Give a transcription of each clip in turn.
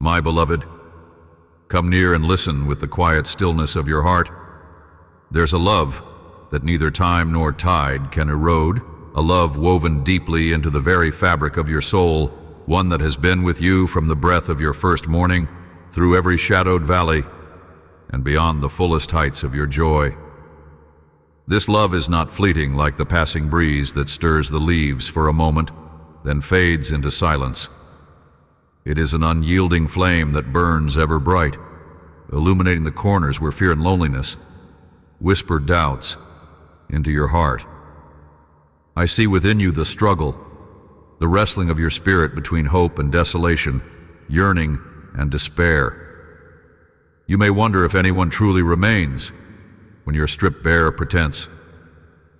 My beloved, come near and listen with the quiet stillness of your heart. There's a love that neither time nor tide can erode, a love woven deeply into the very fabric of your soul, one that has been with you from the breath of your first morning, through every shadowed valley, and beyond the fullest heights of your joy. This love is not fleeting like the passing breeze that stirs the leaves for a moment, then fades into silence. It is an unyielding flame that burns ever bright, illuminating the corners where fear and loneliness whisper doubts into your heart. I see within you the struggle, the wrestling of your spirit between hope and desolation, yearning and despair. You may wonder if anyone truly remains when you're stripped bare of pretense,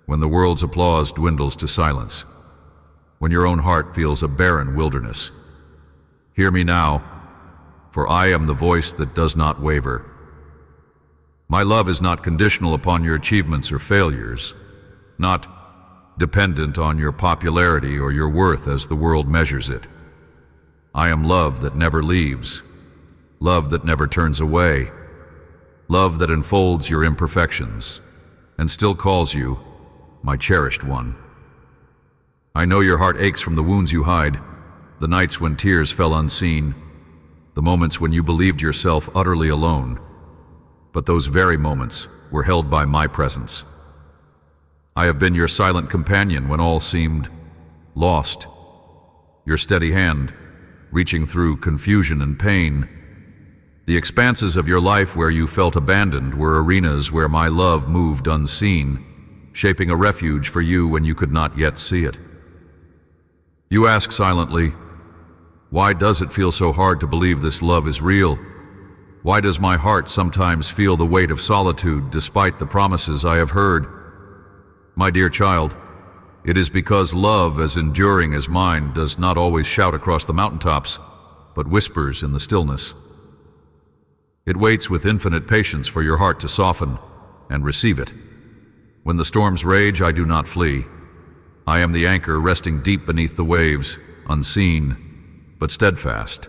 when the world's applause dwindles to silence, when your own heart feels a barren wilderness. Hear me now, for I am the voice that does not waver. My love is not conditional upon your achievements or failures, not dependent on your popularity or your worth as the world measures it. I am love that never leaves, love that never turns away, love that enfolds your imperfections and still calls you my cherished one. I know your heart aches from the wounds you hide, the nights when tears fell unseen, the moments when you believed yourself utterly alone. But those very moments were held by my presence. I have been your silent companion when all seemed lost, your steady hand reaching through confusion and pain. The expanses of your life where you felt abandoned were arenas where my love moved unseen, shaping a refuge for you when you could not yet see it. You ask silently, why does it feel so hard to believe this love is real? Why does my heart sometimes feel the weight of solitude despite the promises I have heard? My dear child, it is because love as enduring as mine does not always shout across the mountaintops, but whispers in the stillness. It waits with infinite patience for your heart to soften and receive it. When the storms rage, I do not flee. I am the anchor resting deep beneath the waves, unseen, but steadfast.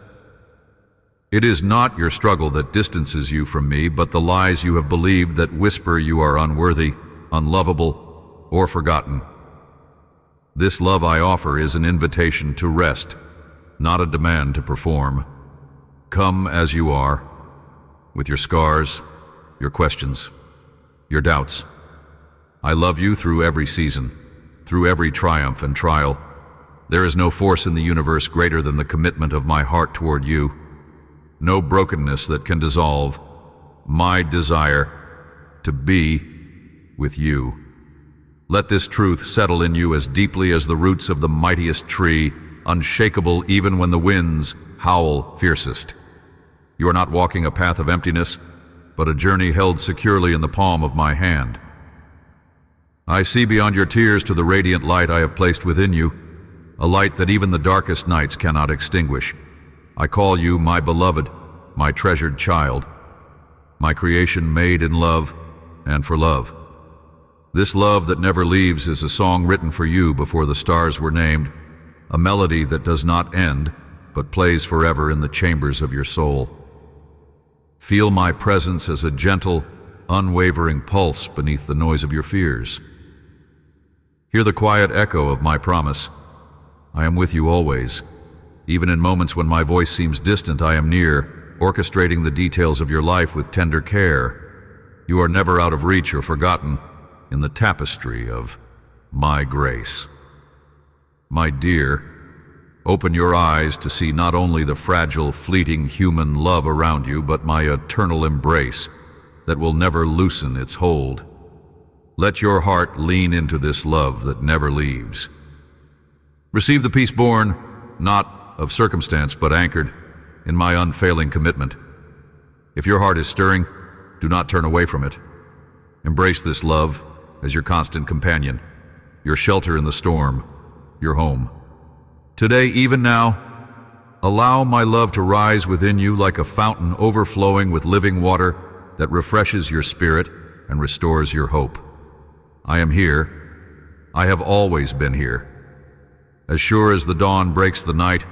It is not your struggle that distances you from me, but the lies you have believed that whisper you are unworthy, unlovable, or forgotten. This love I offer is an invitation to rest, not a demand to perform. Come as you are, with your scars, your questions, your doubts. I love you through every season, through every triumph and trial. There is no force in the universe greater than the commitment of my heart toward you. No brokenness that can dissolve my desire to be with you. Let this truth settle in you as deeply as the roots of the mightiest tree, unshakable even when the winds howl fiercest. You are not walking a path of emptiness, but a journey held securely in the palm of my hand. I see beyond your tears to the radiant light I have placed within you, a light that even the darkest nights cannot extinguish. I call you my beloved, my treasured child, my creation made in love and for love. This love that never leaves is a song written for you before the stars were named, a melody that does not end, but plays forever in the chambers of your soul. Feel my presence as a gentle, unwavering pulse beneath the noise of your fears. Hear the quiet echo of my promise. I am with you always. Even in moments when my voice seems distant, I am near, orchestrating the details of your life with tender care. You are never out of reach or forgotten in the tapestry of my grace. My dear, open your eyes to see not only the fragile, fleeting human love around you, but my eternal embrace that will never loosen its hold. Let your heart lean into this love that never leaves. Receive the peace born, not of circumstance, but anchored in my unfailing commitment. If your heart is stirring, do not turn away from it. Embrace this love as your constant companion, your shelter in the storm, your home. Today, even now, allow my love to rise within you like a fountain overflowing with living water that refreshes your spirit and restores your hope. I am here. I have always been here. As sure as the dawn breaks the night,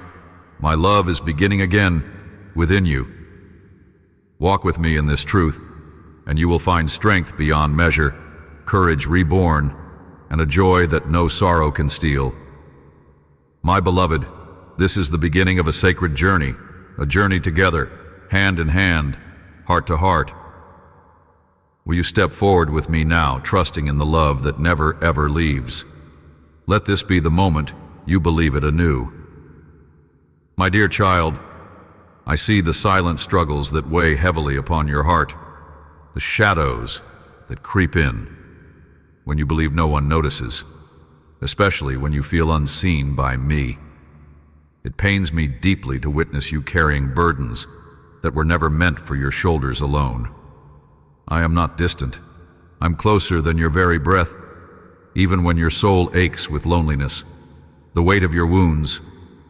my love is beginning again, within you. Walk with me in this truth, and you will find strength beyond measure, courage reborn, and a joy that no sorrow can steal. My beloved, this is the beginning of a sacred journey, a journey together, hand in hand, heart to heart. Will you step forward with me now, trusting in the love that never ever leaves? Let this be the moment you believe it anew. My dear child, I see the silent struggles that weigh heavily upon your heart, the shadows that creep in when you believe no one notices, especially when you feel unseen by me. It pains me deeply to witness you carrying burdens that were never meant for your shoulders alone. I am not distant. I'm closer than your very breath, even when your soul aches with loneliness. The weight of your wounds,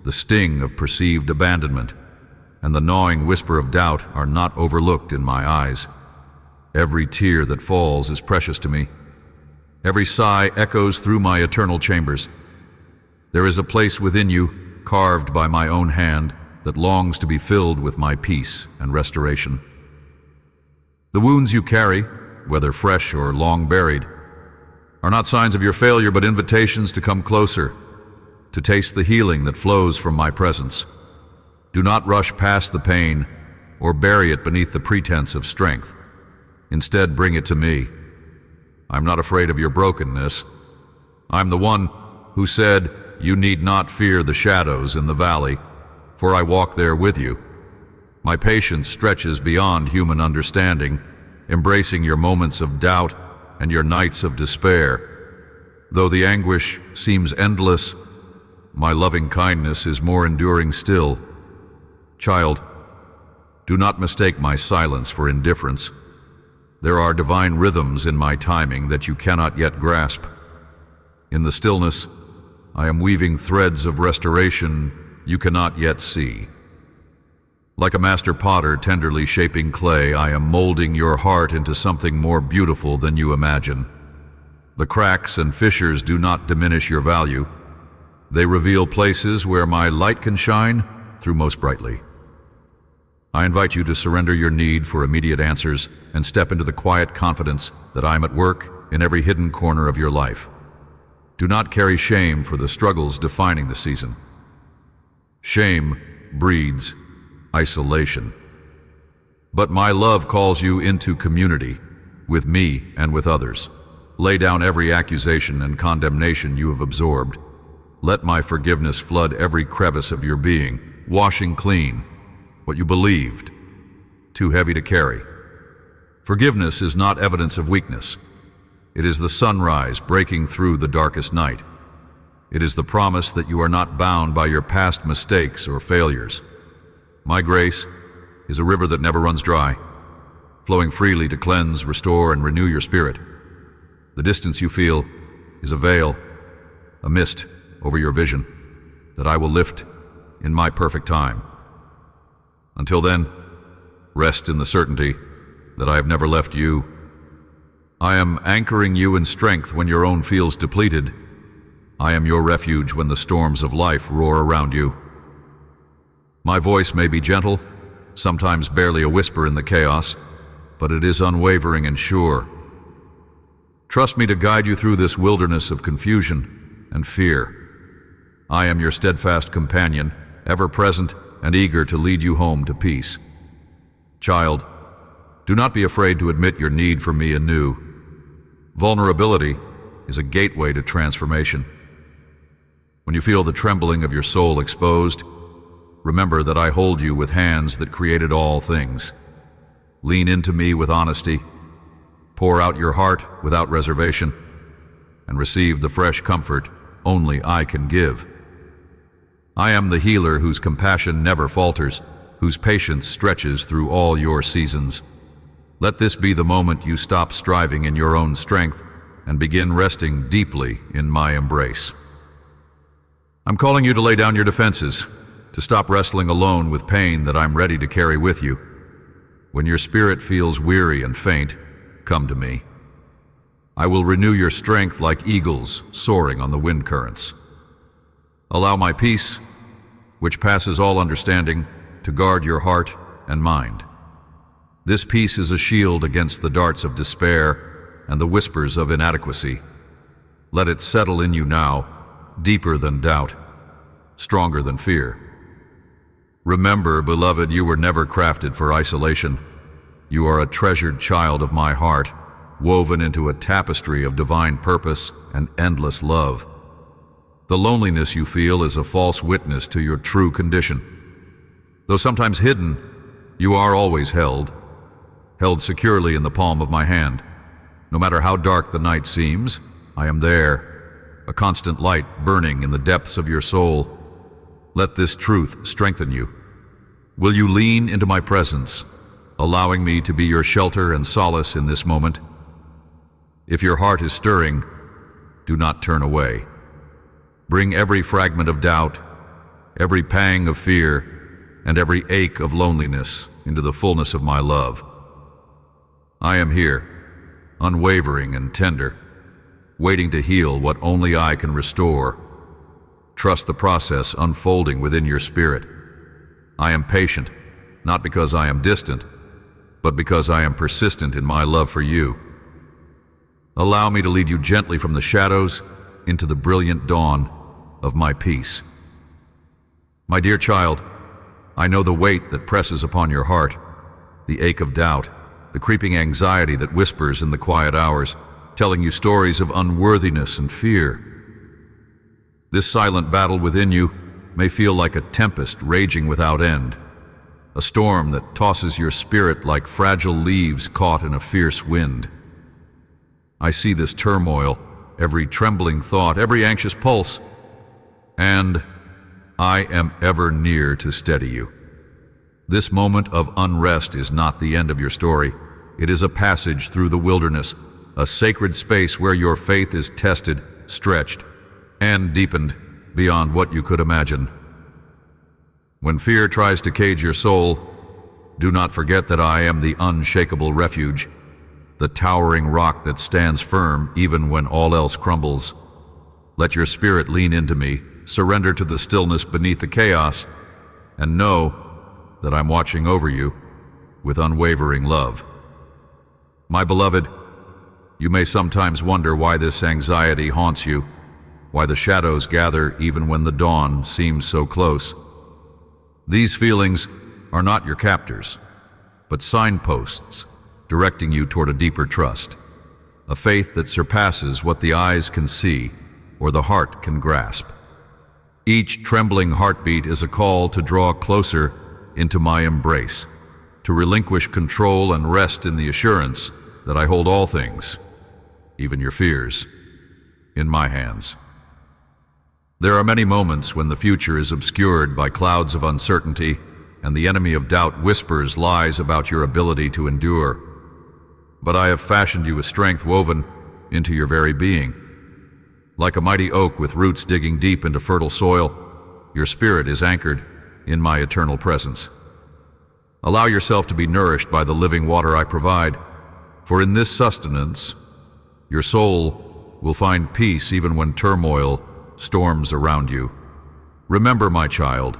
the sting of perceived abandonment, and the gnawing whisper of doubt are not overlooked in my eyes. Every tear that falls is precious to me. Every sigh echoes through my eternal chambers. There is a place within you, carved by my own hand, that longs to be filled with my peace and restoration. The wounds you carry, whether fresh or long buried, are not signs of your failure but invitations to come closer, to taste the healing that flows from my presence. Do not rush past the pain or bury it beneath the pretense of strength. Instead, bring it to me. I'm not afraid of your brokenness. I'm the one who said, "You need not fear the shadows in the valley, for I walk there with you." My patience stretches beyond human understanding, embracing your moments of doubt and your nights of despair. Though the anguish seems endless, my loving kindness is more enduring still. Child, do not mistake my silence for indifference. There are divine rhythms in my timing that you cannot yet grasp. In the stillness, I am weaving threads of restoration you cannot yet see. Like a master potter tenderly shaping clay, I am molding your heart into something more beautiful than you imagine. The cracks and fissures do not diminish your value. They reveal places where my light can shine through most brightly. I invite you to surrender your need for immediate answers and step into the quiet confidence that I am at work in every hidden corner of your life. Do not carry shame for the struggles defining the season. Shame breeds isolation. But my love calls you into community, with me and with others. Lay down every accusation and condemnation you have absorbed. Let my forgiveness flood every crevice of your being, washing clean what you believed too heavy to carry. Forgiveness is not evidence of weakness. It is the sunrise breaking through the darkest night. It is the promise that you are not bound by your past mistakes or failures. My grace is a river that never runs dry, flowing freely to cleanse, restore, and renew your spirit. The distance you feel is a veil, a mist over your vision that I will lift in my perfect time. Until then, rest in the certainty that I have never left you. I am anchoring you in strength when your own feels depleted. I am your refuge when the storms of life roar around you. My voice may be gentle, sometimes barely a whisper in the chaos, but it is unwavering and sure. Trust me to guide you through this wilderness of confusion and fear. I am your steadfast companion, ever present and eager to lead you home to peace. Child, do not be afraid to admit your need for me anew. Vulnerability is a gateway to transformation. When you feel the trembling of your soul exposed, remember that I hold you with hands that created all things. Lean into me with honesty, pour out your heart without reservation, and receive the fresh comfort only I can give. I am the healer whose compassion never falters, whose patience stretches through all your seasons. Let this be the moment you stop striving in your own strength and begin resting deeply in my embrace. I'm calling you to lay down your defenses, to stop wrestling alone with pain that I'm ready to carry with you. When your spirit feels weary and faint, come to me. I will renew your strength like eagles soaring on the wind currents. Allow my peace, which passes all understanding, to guard your heart and mind. This peace is a shield against the darts of despair and the whispers of inadequacy. Let it settle in you now, deeper than doubt, stronger than fear. Remember, beloved, you were never crafted for isolation. You are a treasured child of my heart, woven into a tapestry of divine purpose and endless love. The loneliness you feel is a false witness to your true condition. Though sometimes hidden, you are always held securely in the palm of my hand. No matter how dark the night seems, I am there, a constant light burning in the depths of your soul. Let this truth strengthen you. Will you lean into my presence, allowing me to be your shelter and solace in this moment? If your heart is stirring, do not turn away. Bring every fragment of doubt, every pang of fear, and every ache of loneliness into the fullness of my love. I am here, unwavering and tender, waiting to heal what only I can restore. Trust the process unfolding within your spirit. I am patient, not because I am distant, but because I am persistent in my love for you. Allow me to lead you gently from the shadows into the brilliant dawn of my peace. My dear child, I know the weight that presses upon your heart, the ache of doubt, the creeping anxiety that whispers in the quiet hours, telling you stories of unworthiness and fear. This silent battle within you may feel like a tempest raging without end, a storm that tosses your spirit like fragile leaves caught in a fierce wind. I see this turmoil, every trembling thought, every anxious pulse, and I am ever near to steady you. This moment of unrest is not the end of your story. It is a passage through the wilderness, a sacred space where your faith is tested, stretched, and deepened beyond what you could imagine. When fear tries to cage your soul, do not forget that I am the unshakable refuge, the towering rock that stands firm even when all else crumbles. Let your spirit lean into me, surrender to the stillness beneath the chaos, and know that I'm watching over you with unwavering love. My beloved, you may sometimes wonder why this anxiety haunts you, why the shadows gather even when the dawn seems so close. These feelings are not your captors, but signposts directing you toward a deeper trust, a faith that surpasses what the eyes can see or the heart can grasp. Each trembling heartbeat is a call to draw closer into my embrace, to relinquish control and rest in the assurance that I hold all things, even your fears, in my hands. There are many moments when the future is obscured by clouds of uncertainty and the enemy of doubt whispers lies about your ability to endure. But I have fashioned you with strength woven into your very being. Like a mighty oak with roots digging deep into fertile soil, your spirit is anchored in my eternal presence. Allow yourself to be nourished by the living water I provide, for in this sustenance, your soul will find peace even when turmoil storms around you. Remember, my child,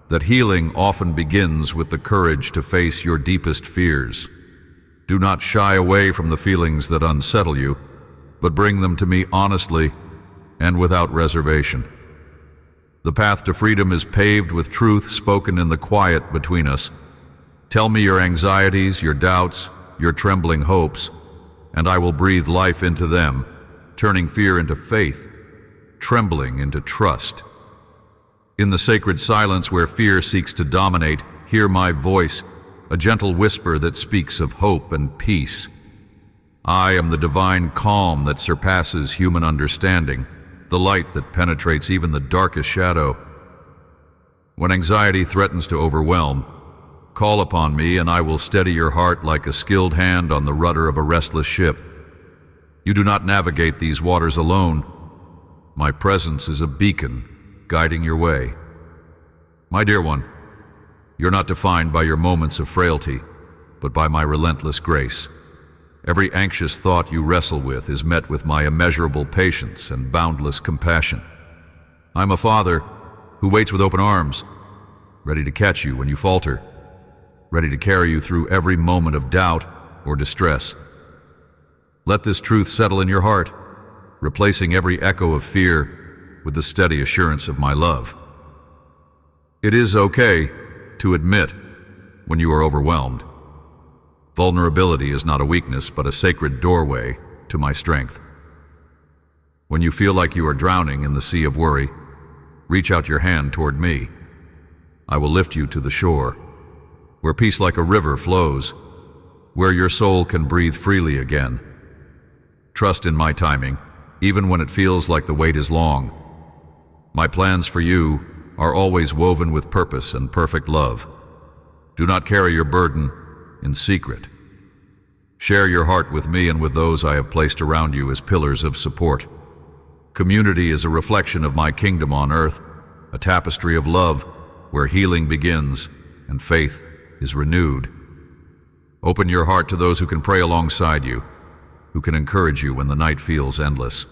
that healing often begins with the courage to face your deepest fears. Do not shy away from the feelings that unsettle you, but bring them to me honestly and without reservation. The path to freedom is paved with truth spoken in the quiet between us. Tell me your anxieties, your doubts, your trembling hopes, and I will breathe life into them, turning fear into faith, trembling into trust. In the sacred silence where fear seeks to dominate, hear my voice, a gentle whisper that speaks of hope and peace. I am the divine calm that surpasses human understanding, the light that penetrates even the darkest shadow. When anxiety threatens to overwhelm, call upon me and I will steady your heart like a skilled hand on the rudder of a restless ship. You do not navigate these waters alone. My presence is a beacon guiding your way. My dear one, you're not defined by your moments of frailty, but by my relentless grace. Every anxious thought you wrestle with is met with my immeasurable patience and boundless compassion. I'm a father who waits with open arms, ready to catch you when you falter, ready to carry you through every moment of doubt or distress. Let this truth settle in your heart, replacing every echo of fear with the steady assurance of my love. It is okay to admit when you are overwhelmed. Vulnerability is not a weakness, but a sacred doorway to my strength. When you feel like you are drowning in the sea of worry, reach out your hand toward me. I will lift you to the shore, where peace like a river flows, where your soul can breathe freely again. Trust in my timing, even when it feels like the wait is long. My plans for you are always woven with purpose and perfect love. Do not carry your burden in secret. Share your heart with me and with those I have placed around you as pillars of support. Community is a reflection of my kingdom on earth, a tapestry of love where healing begins and faith is renewed. Open your heart to those who can pray alongside you, who can encourage you when the night feels endless.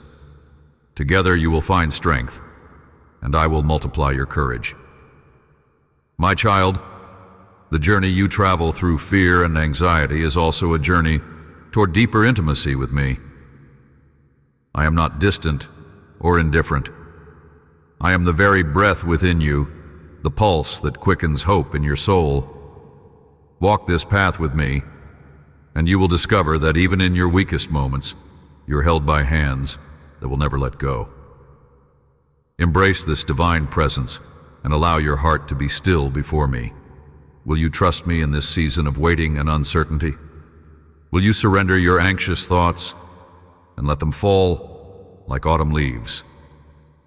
Together you will find strength, and I will multiply your courage. My child, the journey you travel through fear and anxiety is also a journey toward deeper intimacy with me. I am not distant or indifferent. I am the very breath within you, the pulse that quickens hope in your soul. Walk this path with me, and you will discover that even in your weakest moments, you're held by hands that will never let go. Embrace this divine presence and allow your heart to be still before me. Will you trust me in this season of waiting and uncertainty? Will you surrender your anxious thoughts and let them fall like autumn leaves,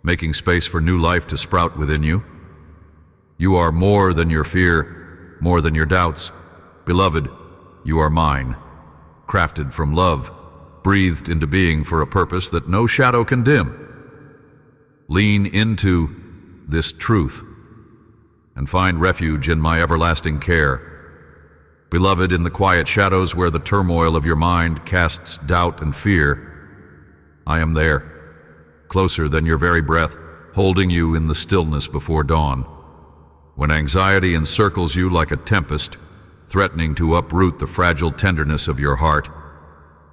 making space for new life to sprout within you? You are more than your fear, more than your doubts. Beloved, you are mine, crafted from love, breathed into being for a purpose that no shadow can dim. Lean into this truth and find refuge in my everlasting care. Beloved, in the quiet shadows where the turmoil of your mind casts doubt and fear, I am there, closer than your very breath, holding you in the stillness before dawn. When anxiety encircles you like a tempest, threatening to uproot the fragile tenderness of your heart,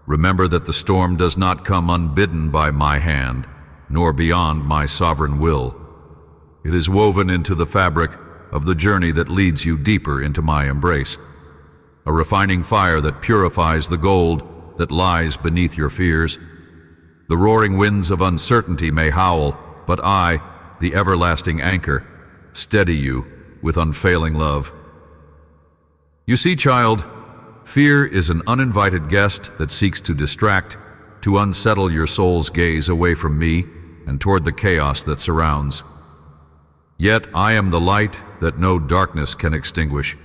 remember that the storm does not come unbidden by my hand, nor beyond my sovereign will. It is woven into the fabric of the journey that leads you deeper into my embrace, a refining fire that purifies the gold that lies beneath your fears. The roaring winds of uncertainty may howl, but I, the everlasting anchor, steady you with unfailing love. You see, child, fear is an uninvited guest that seeks to distract, to unsettle your soul's gaze away from me and toward the chaos that surrounds. Yet I am the light that no darkness can extinguish,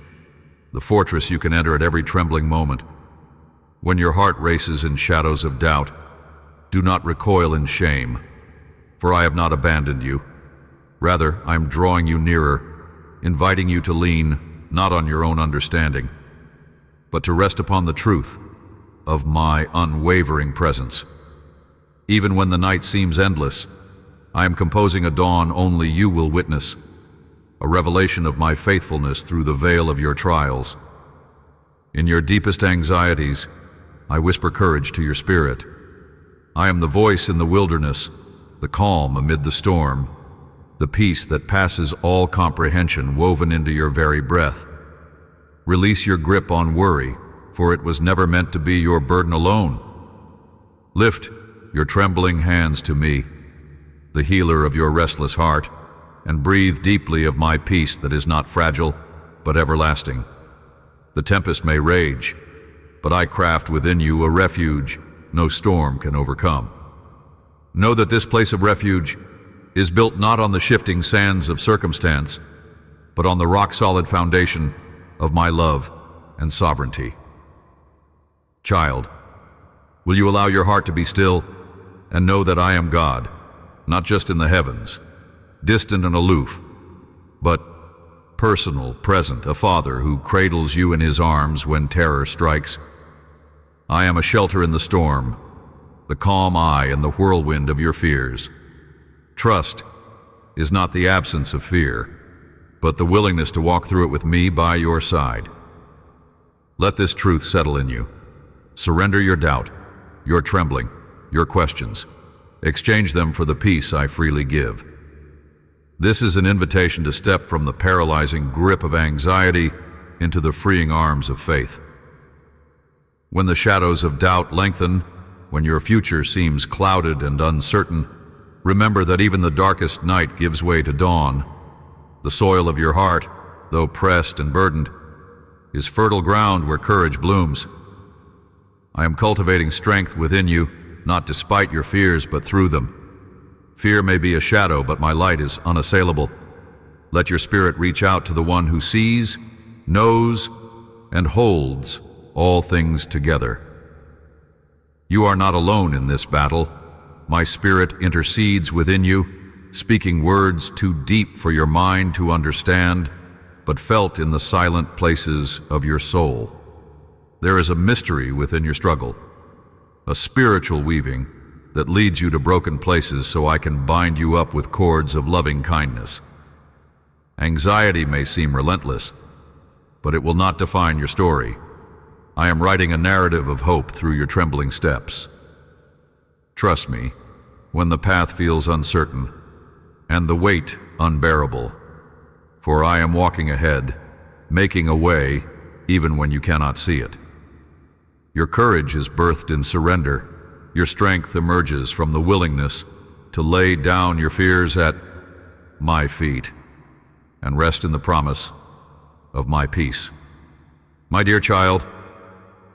the fortress you can enter at every trembling moment. When your heart races in shadows of doubt, do not recoil in shame, for I have not abandoned you. Rather, I am drawing you nearer, inviting you to lean not on your own understanding, but to rest upon the truth of my unwavering presence. Even when the night seems endless, I am composing a dawn only you will witness, a revelation of my faithfulness through the veil of your trials. In your deepest anxieties, I whisper courage to your spirit. I am the voice in the wilderness, the calm amid the storm, the peace that passes all comprehension woven into your very breath. Release your grip on worry, for it was never meant to be your burden alone. Lift your trembling hands to me, the healer of your restless heart, and breathe deeply of my peace that is not fragile, but everlasting. The tempest may rage, but I craft within you a refuge no storm can overcome. Know that this place of refuge is built not on the shifting sands of circumstance, but on the rock-solid foundation of my love and sovereignty. Child, will you allow your heart to be still and know that I am God, not just in the heavens, distant and aloof, but personal, present, a father who cradles you in his arms when terror strikes. I am a shelter in the storm, the calm eye in the whirlwind of your fears. Trust is not the absence of fear, but the willingness to walk through it with me by your side. Let this truth settle in you. Surrender your doubt, your trembling, your questions. Exchange them for the peace I freely give. This is an invitation to step from the paralyzing grip of anxiety into the freeing arms of faith. When the shadows of doubt lengthen, when your future seems clouded and uncertain, remember that even the darkest night gives way to dawn. The soil of your heart, though pressed and burdened, is fertile ground where courage blooms. I am cultivating strength within you, not despite your fears, but through them. Fear may be a shadow, but my light is unassailable. Let your spirit reach out to the one who sees, knows, and holds all things together. You are not alone in this battle. My spirit intercedes within you, speaking words too deep for your mind to understand, but felt in the silent places of your soul. There is a mystery within your struggle, a spiritual weaving that leads you to broken places so I can bind you up with cords of loving kindness. Anxiety may seem relentless, but it will not define your story. I am writing a narrative of hope through your trembling steps. Trust me, when the path feels uncertain and the weight unbearable, for I am walking ahead, making a way even when you cannot see it. Your courage is birthed in surrender. Your strength emerges from the willingness to lay down your fears at my feet and rest in the promise of my peace. My dear child,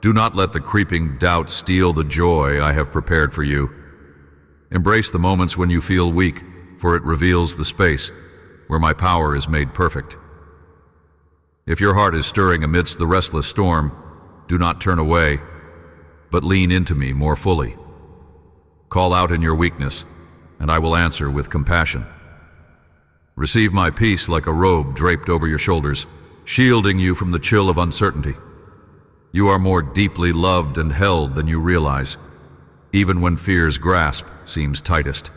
do not let the creeping doubt steal the joy I have prepared for you. Embrace the moments when you feel weak, for it reveals the space where my power is made perfect. If your heart is stirring amidst the restless storm, do not turn away, but lean into me more fully. Call out in your weakness, and I will answer with compassion. Receive my peace like a robe draped over your shoulders, shielding you from the chill of uncertainty. You are more deeply loved and held than you realize, even when fear's grasp seems tightest.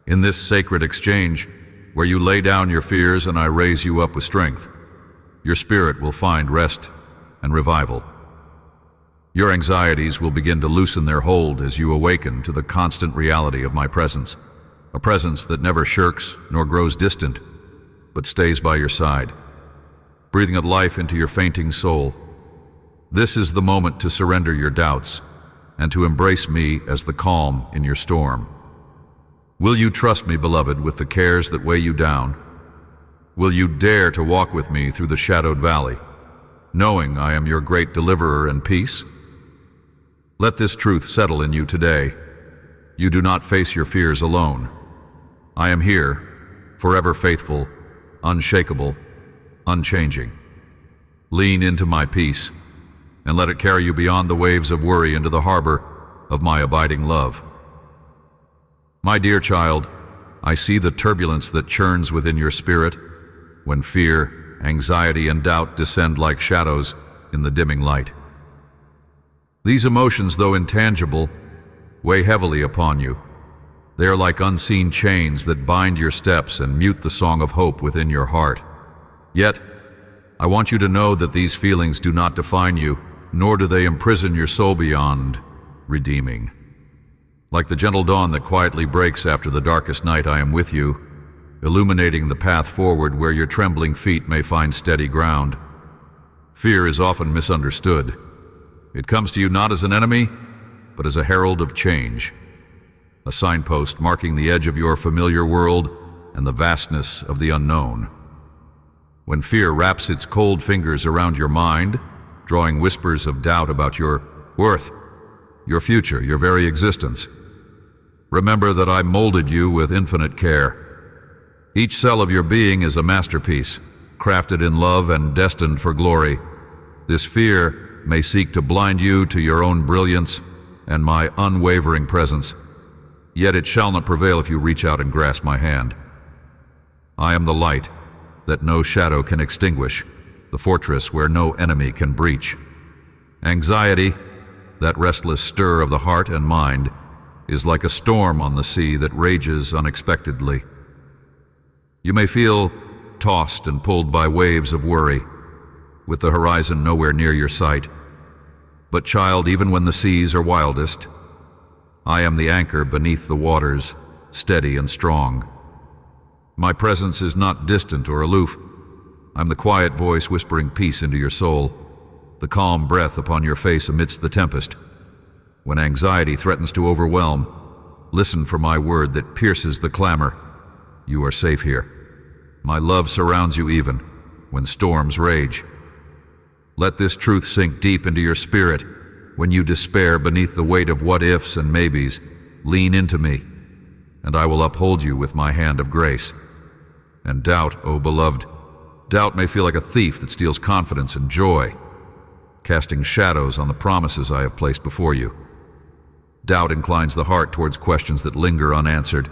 In this sacred exchange, where you lay down your fears and I raise you up with strength, your spirit will find rest and revival. Your anxieties will begin to loosen their hold as you awaken to the constant reality of my presence, a presence that never shirks nor grows distant, but stays by your side, breathing of life into your fainting soul. This is the moment to surrender your doubts and to embrace me as the calm in your storm. Will you trust me, beloved, with the cares that weigh you down? Will you dare to walk with me through the shadowed valley, knowing I am your great deliverer and peace? Let this truth settle in you today. You do not face your fears alone. I am here, forever faithful, unshakable, unchanging. Lean into my peace, and let it carry you beyond the waves of worry into the harbor of my abiding love. My dear child, I see the turbulence that churns within your spirit when fear, anxiety, and doubt descend like shadows in the dimming light. These emotions, though intangible, weigh heavily upon you. They are like unseen chains that bind your steps and mute the song of hope within your heart. Yet, I want you to know that these feelings do not define you, nor do they imprison your soul beyond redeeming. Like the gentle dawn that quietly breaks after the darkest night, I am with you, illuminating the path forward where your trembling feet may find steady ground. Fear is often misunderstood. It comes to you not as an enemy, but as a herald of change, a signpost marking the edge of your familiar world and the vastness of the unknown. When fear wraps its cold fingers around your mind, drawing whispers of doubt about your worth, your future, your very existence, remember that I molded you with infinite care. Each cell of your being is a masterpiece, crafted in love and destined for glory. This fear may seek to blind you to your own brilliance and my unwavering presence, yet it shall not prevail if you reach out and grasp my hand. I am the light that no shadow can extinguish, the fortress where no enemy can breach. Anxiety, that restless stir of the heart and mind, is like a storm on the sea that rages unexpectedly. You may feel tossed and pulled by waves of worry, with the horizon nowhere near your sight. But child, even when the seas are wildest, I am the anchor beneath the waters, steady and strong. My presence is not distant or aloof. I'm the quiet voice whispering peace into your soul, the calm breath upon your face amidst the tempest. When anxiety threatens to overwhelm, listen for my word that pierces the clamor. You are safe here. My love surrounds you even when storms rage. Let this truth sink deep into your spirit. When you despair beneath the weight of what-ifs and maybes, lean into me, and I will uphold you with my hand of grace. And doubt, O beloved, doubt may feel like a thief that steals confidence and joy, casting shadows on the promises I have placed before you. Doubt inclines the heart towards questions that linger unanswered,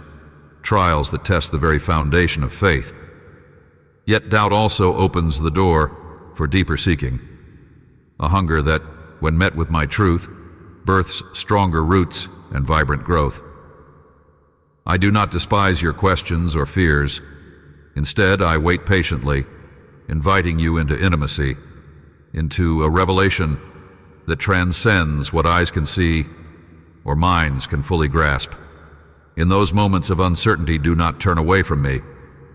trials that test the very foundation of faith. Yet doubt also opens the door for deeper seeking, a hunger that, when met with my truth, births stronger roots and vibrant growth. I do not despise your questions or fears. Instead, I wait patiently, inviting you into intimacy, into a revelation that transcends what eyes can see or minds can fully grasp. In those moments of uncertainty, do not turn away from me.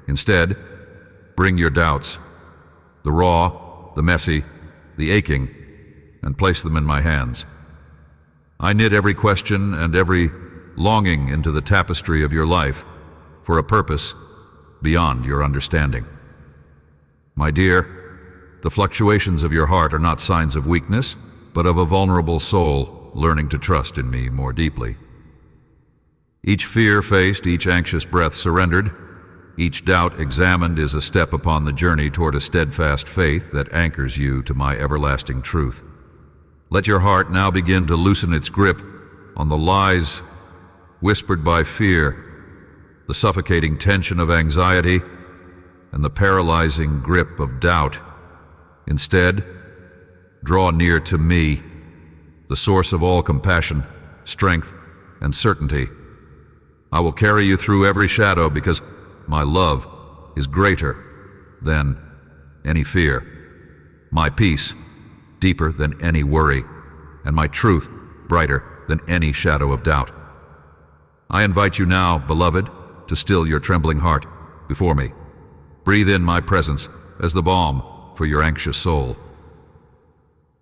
Instead, bring your doubts, the raw, the messy, the aching, and place them in my hands. I knit every question and every longing into the tapestry of your life for a purpose beyond your understanding. My dear, the fluctuations of your heart are not signs of weakness, but of a vulnerable soul learning to trust in me more deeply. Each fear faced, each anxious breath surrendered, each doubt examined is a step upon the journey toward a steadfast faith that anchors you to my everlasting truth. Let your heart now begin to loosen its grip on the lies whispered by fear, the suffocating tension of anxiety, and the paralyzing grip of doubt. Instead, draw near to me, the source of all compassion, strength, and certainty. I will carry you through every shadow because my love is greater than any fear. My peace deeper than any worry, and my truth brighter than any shadow of doubt. I invite you now, beloved, to still your trembling heart before me. Breathe in my presence as the balm for your anxious soul.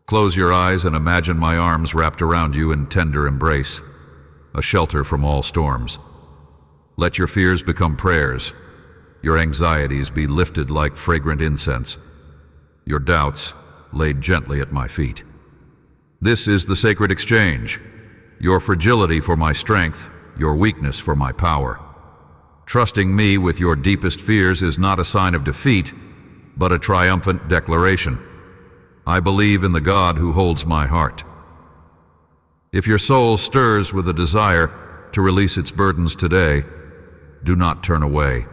Close your eyes and imagine my arms wrapped around you in tender embrace, a shelter from all storms. Let your fears become prayers, your anxieties be lifted like fragrant incense, your doubts laid gently at my feet. This is the sacred exchange, your fragility for my strength, your weakness for my power. Trusting me with your deepest fears is not a sign of defeat, but a triumphant declaration. I believe in the God who holds my heart. If your soul stirs with a desire to release its burdens today, do not turn away.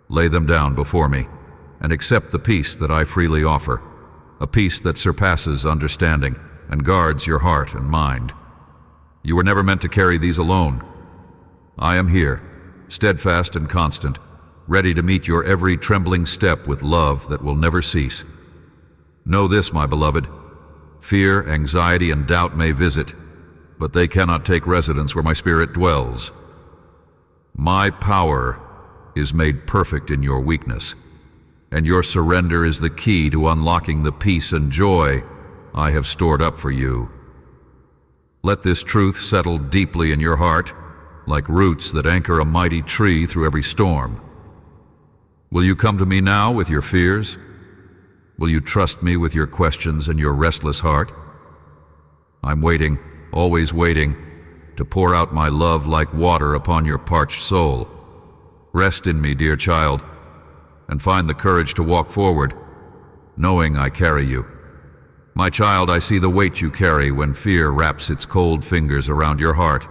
Lay them down before me and accept the peace that I freely offer, a peace that surpasses understanding and guards your heart and mind. You were never meant to carry these alone. I am here, steadfast and constant, ready to meet your every trembling step with love that will never cease. Know this, my beloved, fear, anxiety, and doubt may visit, but they cannot take residence where my spirit dwells. My power is made perfect in your weakness, and your surrender is the key to unlocking the peace and joy I have stored up for you. Let this truth settle deeply in your heart, like roots that anchor a mighty tree through every storm. Will you come to me now with your fears? Will you trust me with your questions and your restless heart? I'm waiting, always waiting, to pour out my love like water upon your parched soul. Rest in me, dear child, and find the courage to walk forward, knowing I carry you. My child, I see the weight you carry when fear wraps its cold fingers around your heart.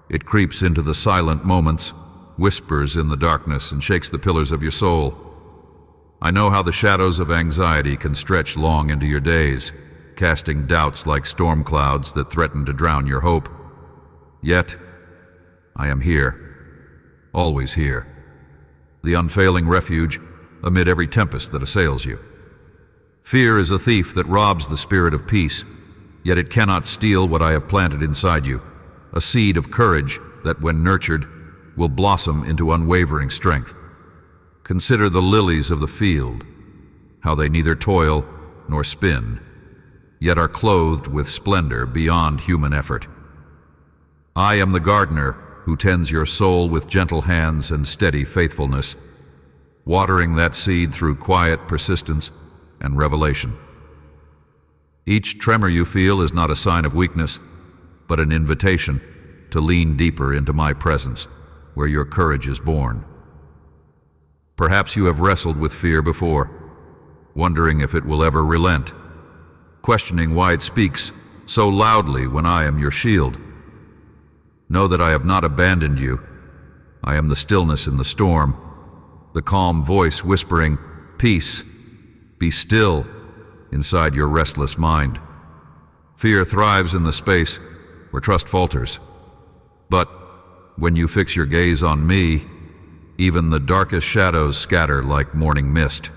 It creeps into the silent moments, whispers in the darkness, and shakes the pillars of your soul. I know how the shadows of anxiety can stretch long into your days, casting doubts like storm clouds that threaten to drown your hope. Yet, I am here, always here, the unfailing refuge, amid every tempest that assails you. Fear is a thief that robs the spirit of peace, yet it cannot steal what I have planted inside you, a seed of courage that, when nurtured, will blossom into unwavering strength. Consider the lilies of the field, how they neither toil nor spin, yet are clothed with splendor beyond human effort. I am the gardener who tends your soul with gentle hands and steady faithfulness, watering that seed through quiet persistence and revelation. Each tremor you feel is not a sign of weakness, but an invitation to lean deeper into my presence, where your courage is born. Perhaps you have wrestled with fear before, wondering if it will ever relent, questioning why it speaks so loudly when I am your shield. Know that I have not abandoned you. I am the stillness in the storm, the calm voice whispering, "Peace, be still," inside your restless mind. Fear thrives in the space where trust falters. But when you fix your gaze on me, even the darkest shadows scatter like morning mist.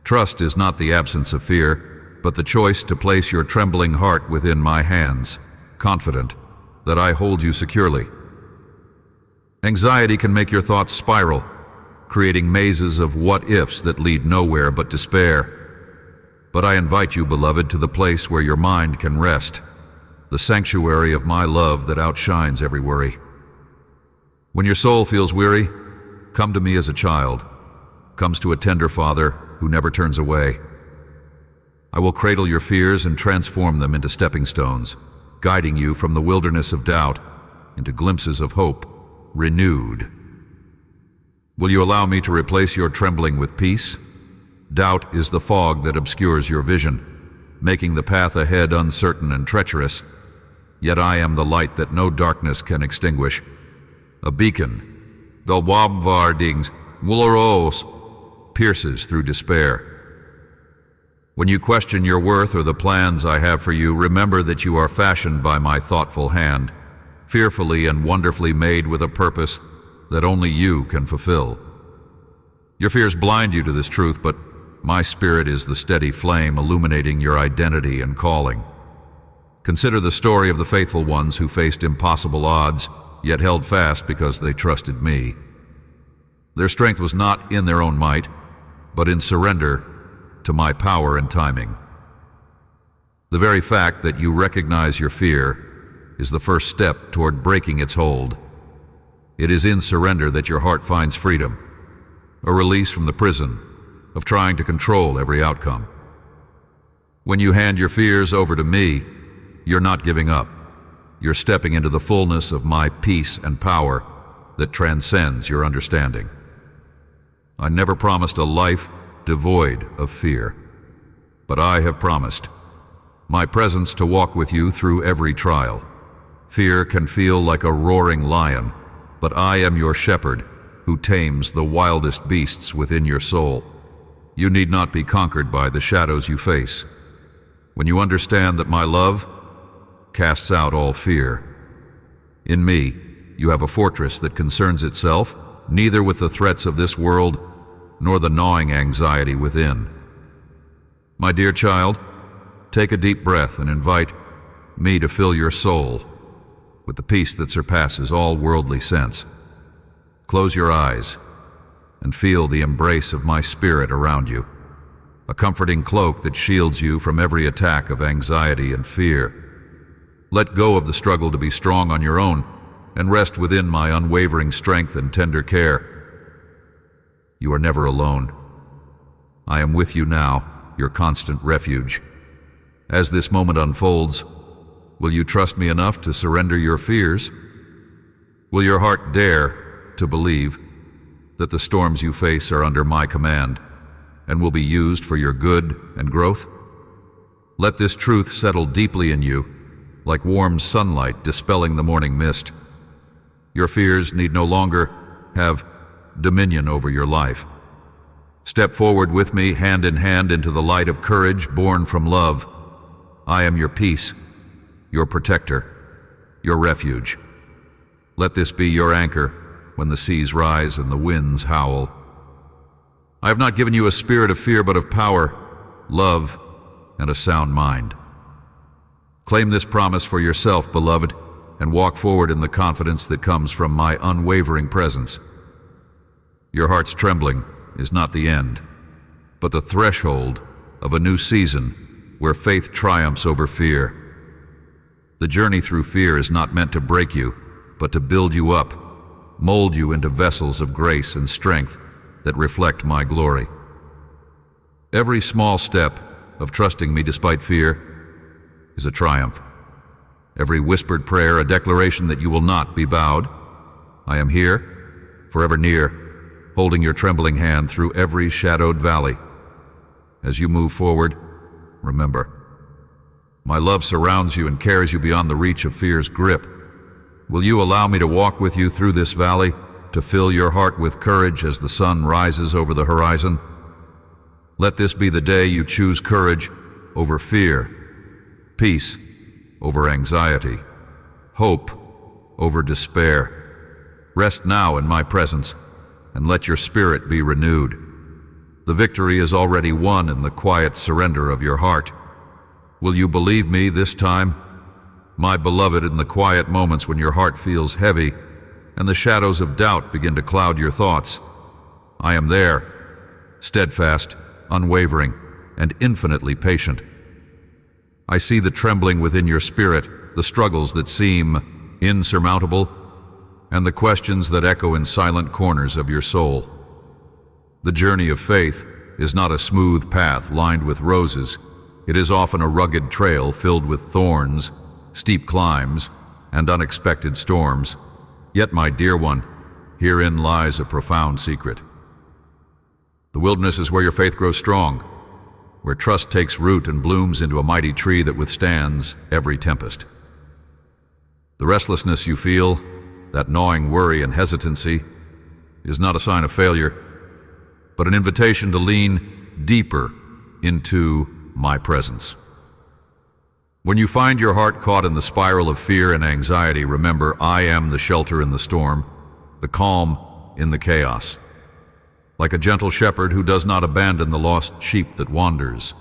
Trust is not the absence of fear, but the choice to place your trembling heart within my hands, confident that I hold you securely. Anxiety can make your thoughts spiral, creating mazes of what-ifs that lead nowhere but despair. But I invite you, beloved, to the place where your mind can rest, the sanctuary of my love that outshines every worry. When your soul feels weary, come to me as a child comes to a tender father who never turns away. I will cradle your fears and transform them into stepping stones, guiding you from the wilderness of doubt into glimpses of hope, renewed. Will you allow me to replace your trembling with peace? Doubt is the fog that obscures your vision, making the path ahead uncertain and treacherous. Yet I am the light that no darkness can extinguish, a beacon, the Wamvardings Wularos, pierces through despair. When you question your worth or the plans I have for you, remember that you are fashioned by my thoughtful hand, fearfully and wonderfully made with a purpose that only you can fulfill. Your fears blind you to this truth, but my spirit is the steady flame illuminating your identity and calling. Consider the story of the faithful ones who faced impossible odds, yet held fast because they trusted me. Their strength was not in their own might, but in surrender to my power and timing. The very fact that you recognize your fear is the first step toward breaking its hold. It is in surrender that your heart finds freedom, a release from the prison of trying to control every outcome. When you hand your fears over to me, you're not giving up. You're stepping into the fullness of my peace and power that transcends your understanding. I never promised a life devoid of fear, but I have promised my presence to walk with you through every trial. Fear can feel like a roaring lion, but I am your shepherd who tames the wildest beasts within your soul. You need not be conquered by the shadows you face. When you understand that my love casts out all fear, in me you have a fortress that concerns itself neither with the threats of this world nor the gnawing anxiety within. My dear child, take a deep breath and invite me to fill your soul with the peace that surpasses all worldly sense. Close your eyes and feel the embrace of my spirit around you, a comforting cloak that shields you from every attack of anxiety and fear. Let go of the struggle to be strong on your own and rest within my unwavering strength and tender care. You are never alone. I am with you now, your constant refuge. As this moment unfolds, will you trust me enough to surrender your fears? Will your heart dare to believe that the storms you face are under my command and will be used for your good and growth? Let this truth settle deeply in you, like warm sunlight dispelling the morning mist. Your fears need no longer have dominion over your life. Step forward with me, hand in hand, into the light of courage born from love. I am your peace, your protector, your refuge. Let this be your anchor when the seas rise and the winds howl. I have not given you a spirit of fear, but of power, love, and a sound mind. Claim this promise for yourself, beloved, and walk forward in the confidence that comes from my unwavering presence. Your heart's trembling is not the end, but the threshold of a new season where faith triumphs over fear. The journey through fear is not meant to break you, but to build you up, mold you into vessels of grace and strength that reflect my glory. Every small step of trusting me despite fear is a triumph. Every whispered prayer a declaration that you will not be bowed. I am here, forever near, holding your trembling hand through every shadowed valley. As you move forward, remember, my love surrounds you and carries you beyond the reach of fear's grip. Will you allow me to walk with you through this valley, to fill your heart with courage as the sun rises over the horizon? Let this be the day you choose courage over fear, peace over anxiety, hope over despair. Rest now in my presence, and let your spirit be renewed. The victory is already won in the quiet surrender of your heart. Will you believe me this time? My beloved, in the quiet moments when your heart feels heavy and the shadows of doubt begin to cloud your thoughts, I am there, steadfast, unwavering, and infinitely patient. I see the trembling within your spirit, the struggles that seem insurmountable, and the questions that echo in silent corners of your soul. The journey of faith is not a smooth path lined with roses. It is often a rugged trail filled with thorns, steep climbs, and unexpected storms. Yet, my dear one, herein lies a profound secret. The wilderness is where your faith grows strong, where trust takes root and blooms into a mighty tree that withstands every tempest. The restlessness you feel, that gnawing worry and hesitancy, is not a sign of failure, but an invitation to lean deeper into my presence. When you find your heart caught in the spiral of fear and anxiety, remember, I am the shelter in the storm, the calm in the chaos. Like a gentle shepherd who does not abandon the lost sheep that wanders,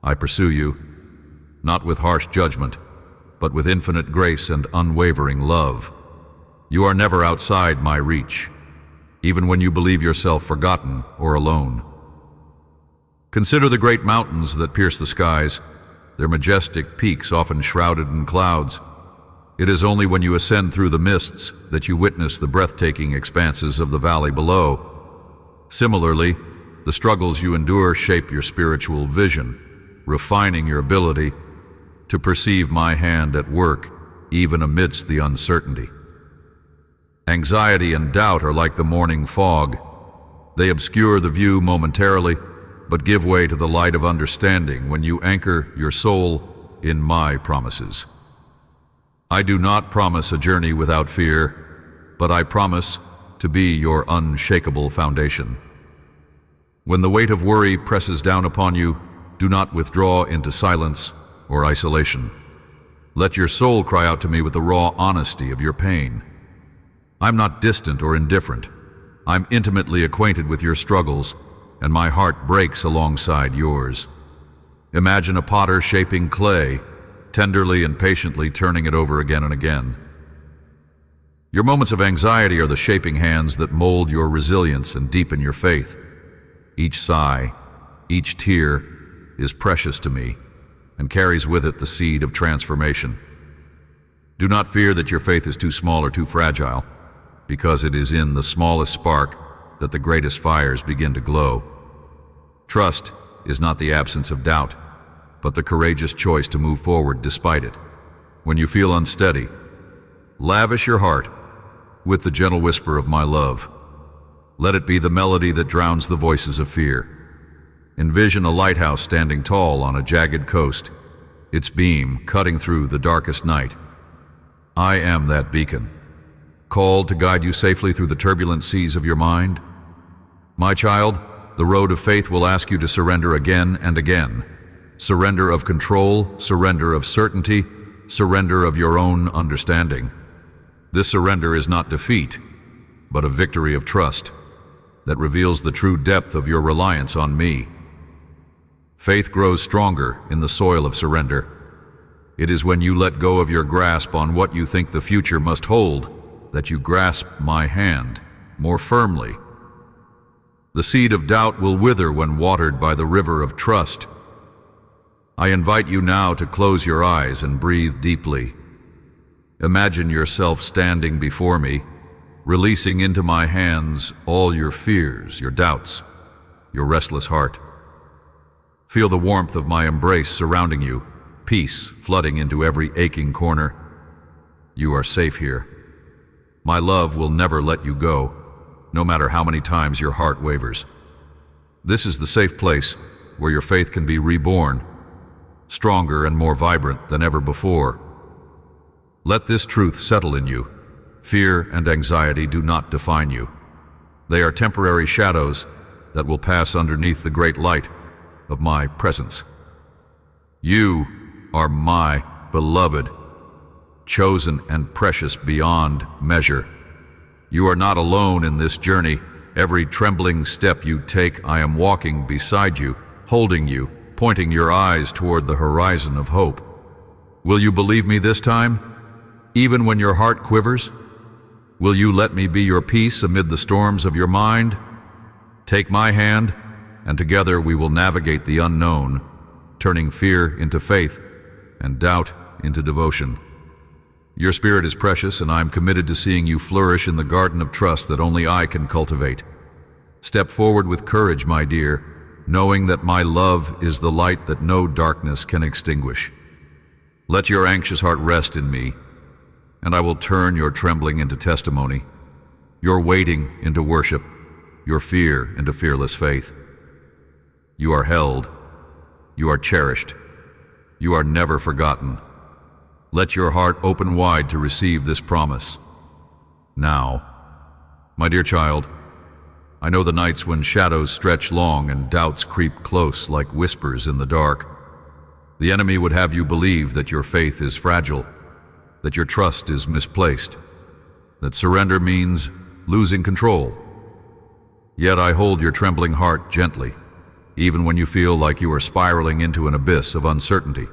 I pursue you, not with harsh judgment, but with infinite grace and unwavering love. You are never outside my reach, even when you believe yourself forgotten or alone. Consider the great mountains that pierce the skies, their majestic peaks often shrouded in clouds. It is only when you ascend through the mists that you witness the breathtaking expanses of the valley below. Similarly, the struggles you endure shape your spiritual vision, refining your ability to perceive my hand at work even amidst the uncertainty. Anxiety and doubt are like the morning fog. They obscure the view momentarily, but give way to the light of understanding when you anchor your soul in my promises. I do not promise a journey without fear, but I promise to be your unshakable foundation. When the weight of worry presses down upon you, do not withdraw into silence or isolation. Let your soul cry out to me with the raw honesty of your pain. I'm not distant or indifferent. I'm intimately acquainted with your struggles, and my heart breaks alongside yours. Imagine a potter shaping clay, tenderly and patiently turning it over again and again. Your moments of anxiety are the shaping hands that mold your resilience and deepen your faith. Each sigh, each tear is precious to me and carries with it the seed of transformation. Do not fear that your faith is too small or too fragile, because it is in the smallest spark that the greatest fires begin to glow. Trust is not the absence of doubt, but the courageous choice to move forward despite it. When you feel unsteady, lavish your heart with the gentle whisper of my love. Let it be the melody that drowns the voices of fear. Envision a lighthouse standing tall on a jagged coast, its beam cutting through the darkest night. I am that beacon, called to guide you safely through the turbulent seas of your mind. My child, the road of faith will ask you to surrender again and again. Surrender of control, surrender of certainty, surrender of your own understanding. This surrender is not defeat, but a victory of trust. that reveals the true depth of your reliance on me. Faith grows stronger in the soil of surrender. It is when you let go of your grasp on what you think the future must hold that you grasp my hand more firmly. The seed of doubt will wither when watered by the river of trust. I invite you now to close your eyes and breathe deeply. Imagine yourself standing before me, releasing into my hands all your fears, your doubts, your restless heart. Feel the warmth of my embrace surrounding you, peace flooding into every aching corner. You are safe here. My love will never let you go, no matter how many times your heart wavers. This is the safe place where your faith can be reborn, stronger and more vibrant than ever before. Let this truth settle in you. Fear and anxiety do not define you. They are temporary shadows that will pass underneath the great light of my presence. You are my beloved, chosen and precious beyond measure. You are not alone in this journey. Every trembling step you take, I am walking beside you, holding you, pointing your eyes toward the horizon of hope. Will you believe me this time, even when your heart quivers? Will you let me be your peace amid the storms of your mind? Take my hand, and together we will navigate the unknown, turning fear into faith and doubt into devotion. Your spirit is precious, and I am committed to seeing you flourish in the garden of trust that only I can cultivate. Step forward with courage, my dear, knowing that my love is the light that no darkness can extinguish. Let your anxious heart rest in me, and I will turn your trembling into testimony, your waiting into worship, your fear into fearless faith. You are held. You are cherished. You are never forgotten. Let your heart open wide to receive this promise. Now, my dear child, I know the nights when shadows stretch long and doubts creep close like whispers in the dark. The enemy would have you believe that your faith is fragile, that your trust is misplaced, that surrender means losing control. Yet I hold your trembling heart gently, even when you feel like you are spiraling into an abyss of uncertainty.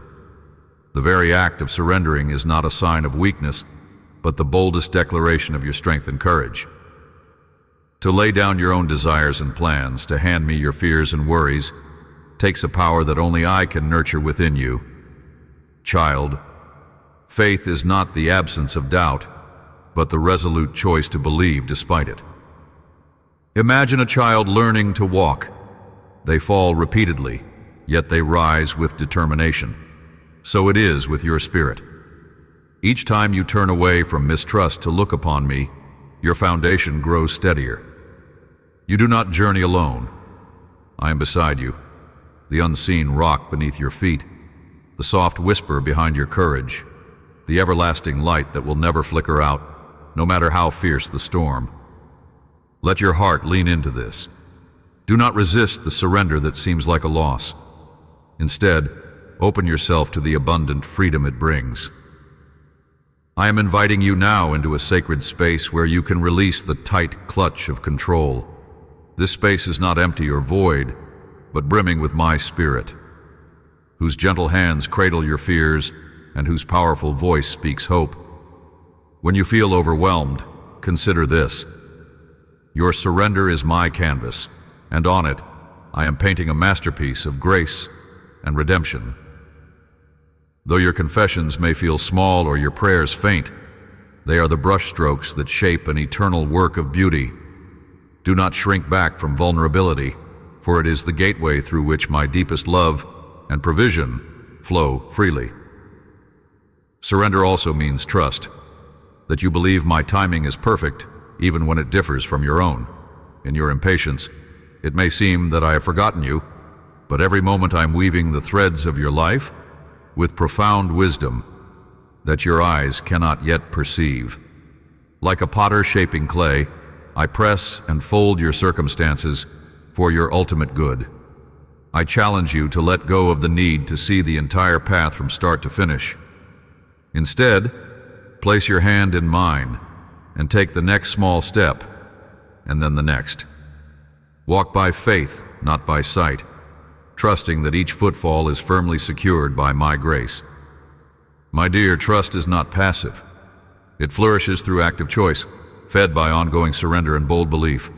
The very act of surrendering is not a sign of weakness, but the boldest declaration of your strength and courage. To lay down your own desires and plans, to hand me your fears and worries, takes a power that only I can nurture within you. Child, faith is not the absence of doubt, but the resolute choice to believe despite it. Imagine a child learning to walk. They fall repeatedly, yet they rise with determination. So it is with your spirit. Each time you turn away from mistrust to look upon me, your foundation grows steadier. You do not journey alone. I am beside you, the unseen rock beneath your feet, the soft whisper behind your courage, the everlasting light that will never flicker out, no matter how fierce the storm. Let your heart lean into this. Do not resist the surrender that seems like a loss. Instead, open yourself to the abundant freedom it brings. I am inviting you now into a sacred space where you can release the tight clutch of control. This space is not empty or void, but brimming with my spirit, whose gentle hands cradle your fears and whose powerful voice speaks hope. When you feel overwhelmed, consider this. Your surrender is my canvas, and on it, I am painting a masterpiece of grace and redemption. Though your confessions may feel small or your prayers faint, they are the brushstrokes that shape an eternal work of beauty. Do not shrink back from vulnerability, for it is the gateway through which my deepest love and provision flow freely. Surrender also means trust, that you believe my timing is perfect even when it differs from your own. In your impatience, it may seem that I have forgotten you, but every moment I'm weaving the threads of your life with profound wisdom that your eyes cannot yet perceive. Like a potter shaping clay, I press and fold your circumstances for your ultimate good. I challenge you to let go of the need to see the entire path from start to finish. Instead, place your hand in mine and take the next small step, and then the next. Walk by faith, not by sight, trusting that each footfall is firmly secured by my grace. My dear, trust is not passive. It flourishes through active choice, fed by ongoing surrender and bold belief.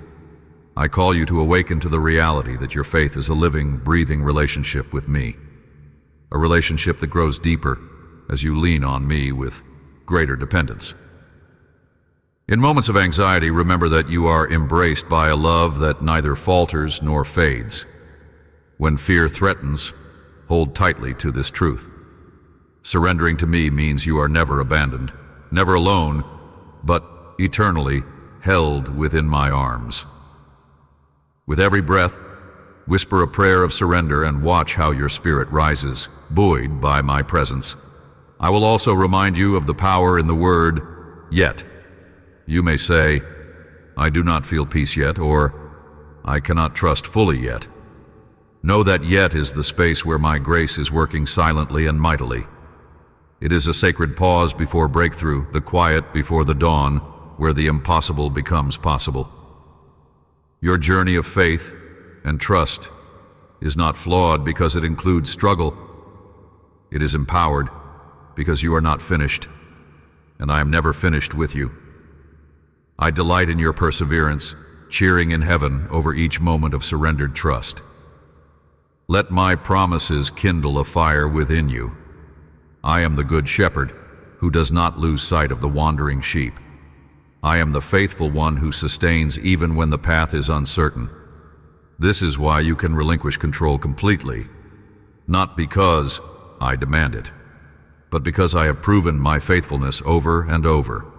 I call you to awaken to the reality that your faith is a living, breathing relationship with me. A relationship that grows deeper as you lean on me with greater dependence. In moments of anxiety, remember that you are embraced by a love that neither falters nor fades. When fear threatens, hold tightly to this truth. Surrendering to me means you are never abandoned, never alone, but eternally held within my arms. With every breath, whisper a prayer of surrender and watch how your spirit rises, buoyed by my presence. I will also remind you of the power in the word, yet. You may say, I do not feel peace yet, or I cannot trust fully yet. Know that yet is the space where my grace is working silently and mightily. It is a sacred pause before breakthrough, the quiet before the dawn, where the impossible becomes possible. Your journey of faith and trust is not flawed because it includes struggle. It is empowered because you are not finished, and I am never finished with you. I delight in your perseverance, cheering in heaven over each moment of surrendered trust. Let my promises kindle a fire within you. I am the good shepherd who does not lose sight of the wandering sheep. I am the faithful one who sustains even when the path is uncertain. This is why you can relinquish control completely, not because I demand it, but because I have proven my faithfulness over and over.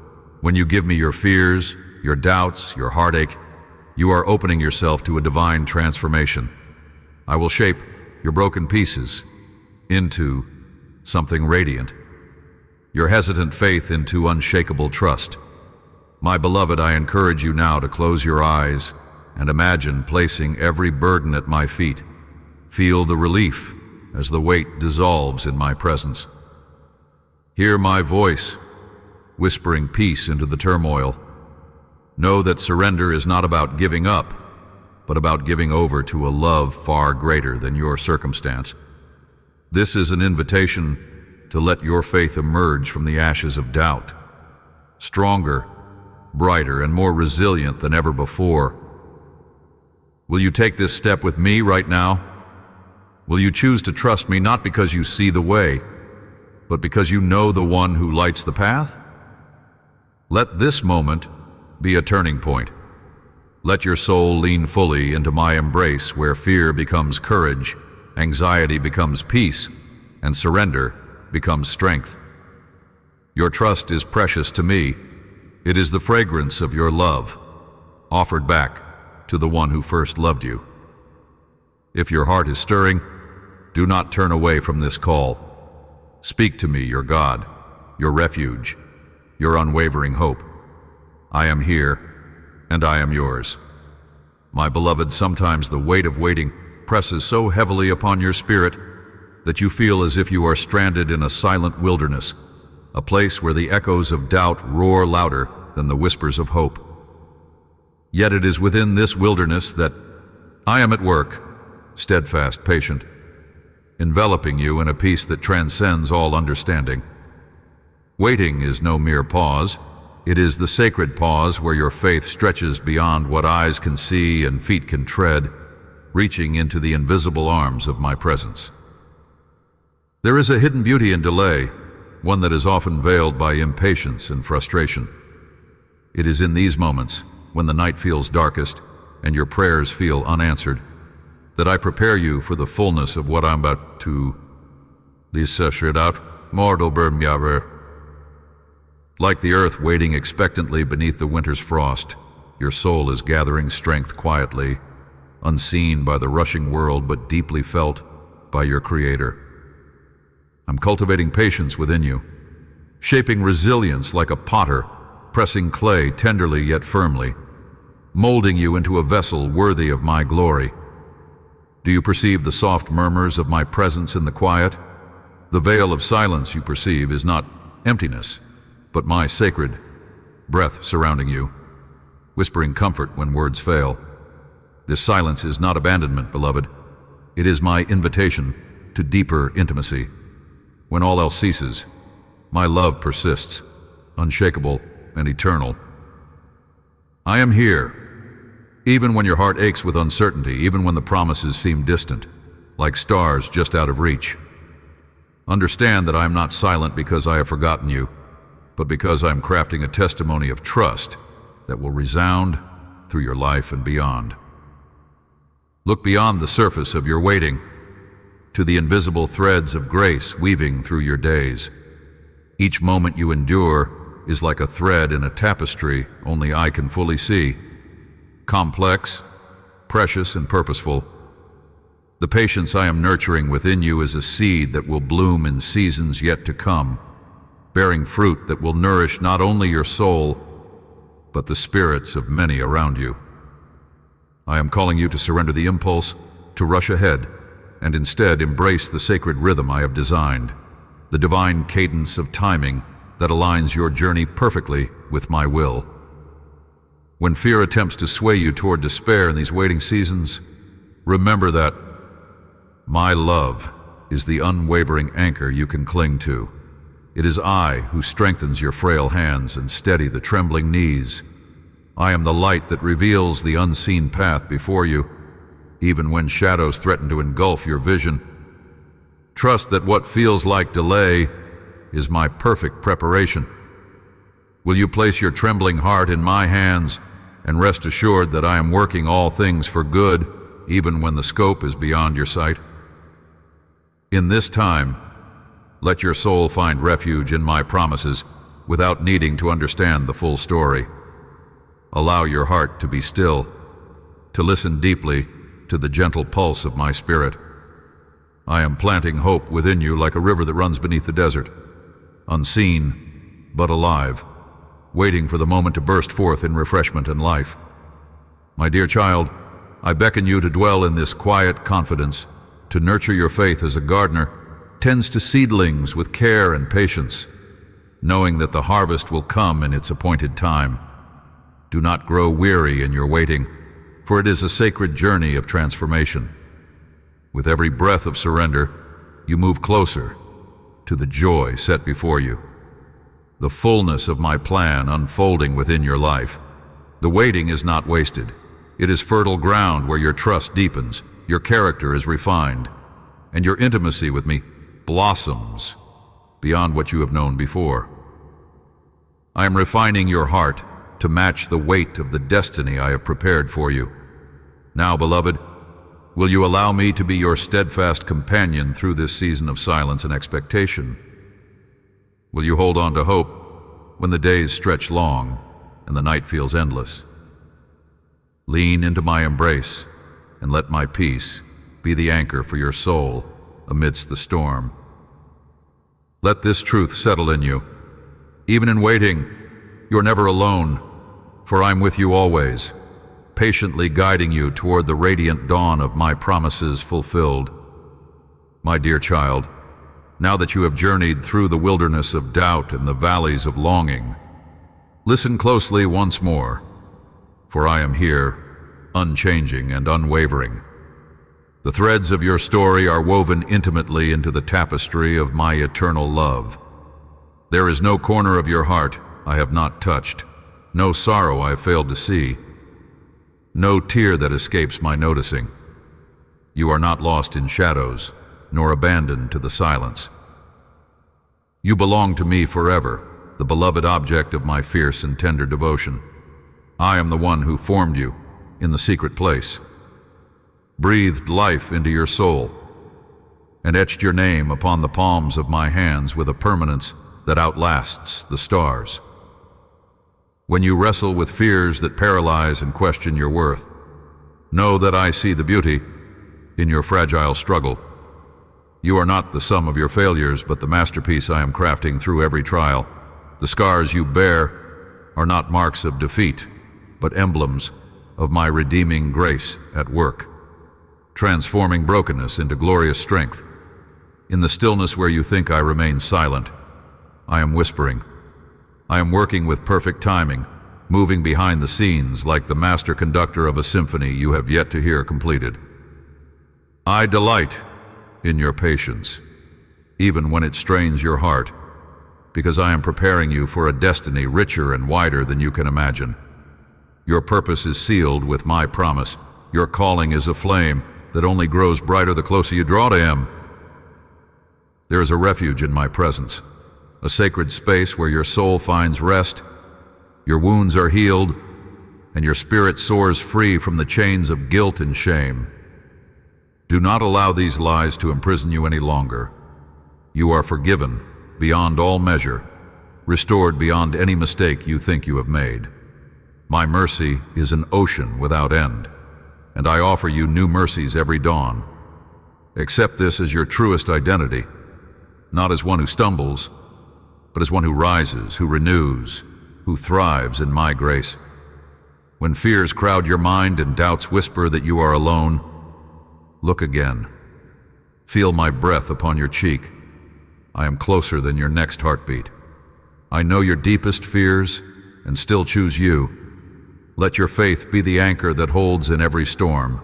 When you give me your fears, your doubts, your heartache, you are opening yourself to a divine transformation. I will shape your broken pieces into something radiant, your hesitant faith into unshakable trust. My beloved, I encourage you now to close your eyes and imagine placing every burden at my feet. Feel the relief as the weight dissolves in my presence. Hear my voice, whispering peace into the turmoil. Know that surrender is not about giving up, but about giving over to a love far greater than your circumstance. This is an invitation to let your faith emerge from the ashes of doubt, stronger, brighter, and more resilient than ever before. Will you take this step with me right now? Will you choose to trust me not because you see the way, but because you know the one who lights the path? Let this moment be a turning point. Let your soul lean fully into my embrace where fear becomes courage, anxiety becomes peace, and surrender becomes strength. Your trust is precious to me. It is the fragrance of your love, offered back to the one who first loved you. If your heart is stirring, do not turn away from this call. Speak to me, your God, your refuge, your unwavering hope. I am here, and I am yours. My beloved, sometimes the weight of waiting presses so heavily upon your spirit that you feel as if you are stranded in a silent wilderness, a place where the echoes of doubt roar louder than the whispers of hope. Yet it is within this wilderness that I am at work, steadfast, patient, enveloping you in a peace that transcends all understanding. Waiting is no mere pause. It is the sacred pause where your faith stretches beyond what eyes can see and feet can tread, reaching into the invisible arms of my presence. There is a hidden beauty in delay, one that is often veiled by impatience and frustration. It is in these moments, when the night feels darkest and your prayers feel unanswered, that I prepare you for the fullness of what I'm about to Like the earth waiting expectantly beneath the winter's frost, your soul is gathering strength quietly, unseen by the rushing world but deeply felt by your Creator. I'm cultivating patience within you, shaping resilience like a potter, pressing clay tenderly yet firmly, molding you into a vessel worthy of my glory. Do you perceive the soft murmurs of my presence in the quiet? The veil of silence you perceive is not emptiness, but my sacred breath surrounding you, whispering comfort when words fail. This silence is not abandonment, beloved. It is my invitation to deeper intimacy. When all else ceases, my love persists, unshakable and eternal. I am here, even when your heart aches with uncertainty, even when the promises seem distant, like stars just out of reach. Understand that I am not silent because I have forgotten you, but because I am crafting a testimony of trust that will resound through your life and beyond. Look beyond the surface of your waiting to the invisible threads of grace weaving through your days. Each moment you endure is like a thread in a tapestry only I can fully see. Complex, precious, and purposeful. The patience I am nurturing within you is a seed that will bloom in seasons yet to come, bearing fruit that will nourish not only your soul, but the spirits of many around you. I am calling you to surrender the impulse to rush ahead and instead embrace the sacred rhythm I have designed, the divine cadence of timing that aligns your journey perfectly with my will. When fear attempts to sway you toward despair in these waiting seasons, remember that my love is the unwavering anchor you can cling to. It is I who strengthens your frail hands and steady the trembling knees. I am the light that reveals the unseen path before you, even when shadows threaten to engulf your vision. Trust that what feels like delay is my perfect preparation. Will you place your trembling heart in my hands and rest assured that I am working all things for good, even when the scope is beyond your sight? In this time, let your soul find refuge in my promises without needing to understand the full story. Allow your heart to be still, to listen deeply to the gentle pulse of my spirit. I am planting hope within you like a river that runs beneath the desert, unseen but alive, waiting for the moment to burst forth in refreshment and life. My dear child, I beckon you to dwell in this quiet confidence, to nurture your faith as a gardener tends to seedlings with care and patience, knowing that the harvest will come in its appointed time. Do not grow weary in your waiting, for it is a sacred journey of transformation. With every breath of surrender, you move closer to the joy set before you, the fullness of my plan unfolding within your life. The waiting is not wasted. It is fertile ground where your trust deepens, your character is refined, and your intimacy with me blossoms beyond what you have known before. I am refining your heart to match the weight of the destiny I have prepared for you. Now, beloved, will you allow me to be your steadfast companion through this season of silence and expectation? Will you hold on to hope when the days stretch long and the night feels endless? Lean into my embrace and let my peace be the anchor for your soul amidst the storm. Let this truth settle in you. Even in waiting, you're never alone, for I'm with you always, patiently guiding you toward the radiant dawn of my promises fulfilled. My dear child, now that you have journeyed through the wilderness of doubt and the valleys of longing, listen closely once more, for I am here, unchanging and unwavering. The threads of your story are woven intimately into the tapestry of my eternal love. There is no corner of your heart I have not touched, no sorrow I have failed to see, no tear that escapes my noticing. You are not lost in shadows, nor abandoned to the silence. You belong to me forever, the beloved object of my fierce and tender devotion. I am the one who formed you in the secret place, breathed life into your soul, and etched your name upon the palms of my hands with a permanence that outlasts the stars. When you wrestle with fears that paralyze and question your worth, know that I see the beauty in your fragile struggle. You are not the sum of your failures, but the masterpiece I am crafting through every trial. The scars you bear are not marks of defeat, but emblems of my redeeming grace at work, transforming brokenness into glorious strength. In the stillness where you think I remain silent, I am whispering. I am working with perfect timing, moving behind the scenes like the master conductor of a symphony you have yet to hear completed. I delight in your patience, even when it strains your heart, because I am preparing you for a destiny richer and wider than you can imagine. Your purpose is sealed with my promise. Your calling is a flame that only grows brighter the closer you draw to Him. There is a refuge in my presence, a sacred space where your soul finds rest, your wounds are healed, and your spirit soars free from the chains of guilt and shame. Do not allow these lies to imprison you any longer. You are forgiven beyond all measure, restored beyond any mistake you think you have made. My mercy is an ocean without end, and I offer you new mercies every dawn. Accept this as your truest identity, not as one who stumbles, but as one who rises, who renews, who thrives in my grace. When fears crowd your mind and doubts whisper that you are alone, look again. Feel my breath upon your cheek. I am closer than your next heartbeat. I know your deepest fears and still choose you. Let your faith be the anchor that holds in every storm.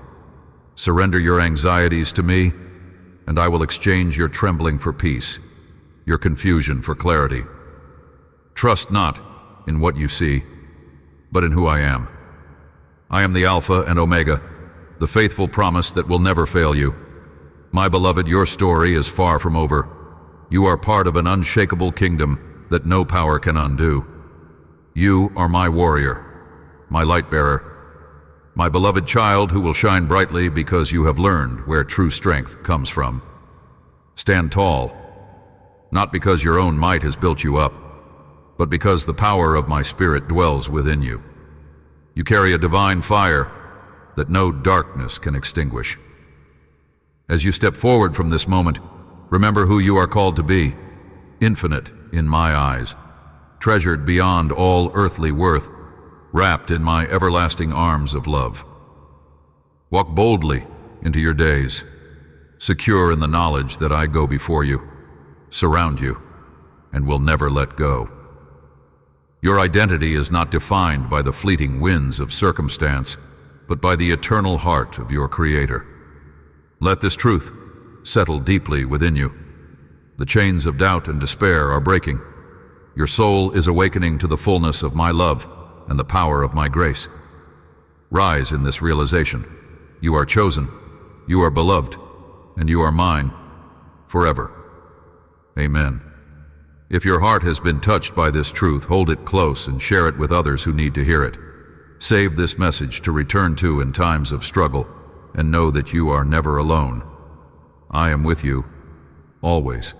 Surrender your anxieties to me, and I will exchange your trembling for peace, your confusion for clarity. Trust not in what you see, but in who I am. I am the Alpha and Omega, the faithful promise that will never fail you. My beloved, your story is far from over. You are part of an unshakable kingdom that no power can undo. You are my warrior, my light-bearer, my beloved child who will shine brightly because you have learned where true strength comes from. Stand tall, not because your own might has built you up, but because the power of my Spirit dwells within you. You carry a divine fire that no darkness can extinguish. As you step forward from this moment, remember who you are called to be, infinite in my eyes, treasured beyond all earthly worth, wrapped in my everlasting arms of love. Walk boldly into your days, secure in the knowledge that I go before you, surround you, and will never let go. Your identity is not defined by the fleeting winds of circumstance, but by the eternal heart of your Creator. Let this truth settle deeply within you. The chains of doubt and despair are breaking. Your soul is awakening to the fullness of my love and the power of my grace. Rise in this realization. You are chosen, you are beloved, and you are mine forever. Amen. If your heart has been touched by this truth, hold it close and share it with others who need to hear it. Save this message to return to in times of struggle, and know that you are never alone. I am with you, always.